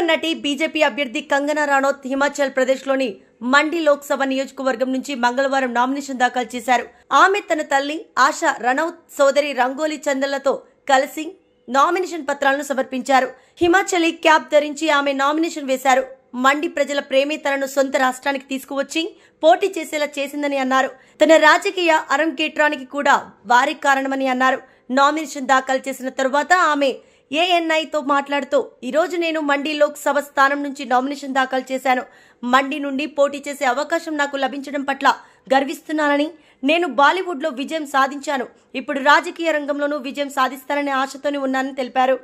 Super నటి BJP అభ్యర్థి కంగనా రనౌత్ హిమాచల్ ప్రదేశ్లోని మండి లోక్సభ నియోజకవర్గం నుంచి మంగళవారం నామినేషన్ దాఖలు చేశారు. ఆమె తన తల్లి ఆశా రనౌత్ సోదరి రంగోలి చందన్లతో కలిసి నామినేషన్ పత్రాలను సమర్పించారు. హిమాచలీ క్యాప్ ధరించి ఆమె నామినేషన్ వేశారు. మండి ప్రజల ప్రేమే తనను సొంత రాష్ట్రానికి తీసుకువచ్చి పోటీ చేసేలా చేసిందని అన్నారు. తన రాజకీయ అరంగేట్రానికి కూడా వారి కారణమని అన్నారు. నామినేషన్ దాఖలు చేసిన తరువాత ఆమె ఏఎన్ఐతో మాట్లాడుతూ, ఈరోజు నేను మండి లోక్సభ స్థానం నుంచి నామినేషన్ దాఖలు చేశాను. మండి నుండి పోటీ చేసే అవకాశం నాకు లభించడం పట్ల గర్విస్తున్నానని, నేను బాలీవుడ్లో విజయం సాధించాను, ఇప్పుడు రాజకీయ రంగంలోనూ విజయం సాధిస్తాననే ఆశతోనే ఉన్నానని తెలిపారు.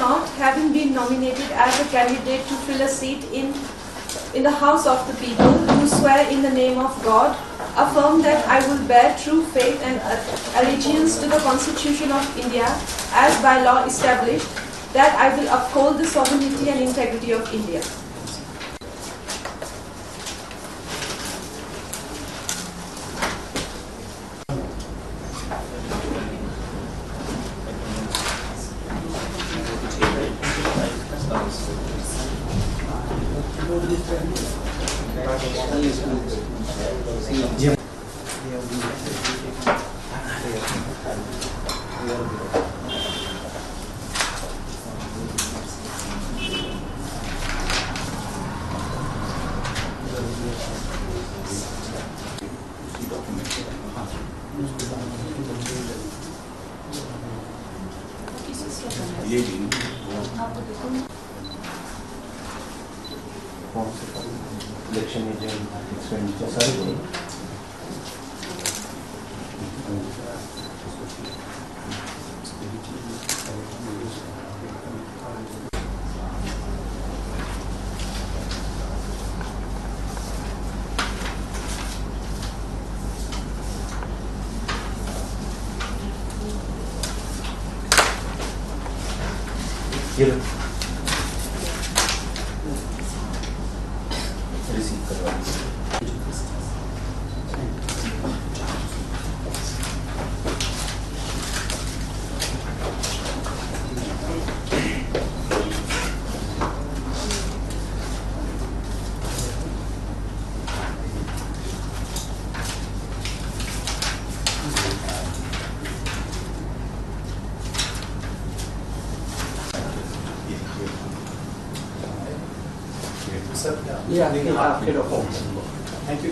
Not having been nominated as a candidate to fill a seat in the House of the People, do swear in the name of God, affirm that I will bear true faith and allegiance to the Constitution of India as by law established, that I will uphold the sovereignty and integrity of India. Election में जो expenditure सारे receive करवा Yeah, after the home. Thank you.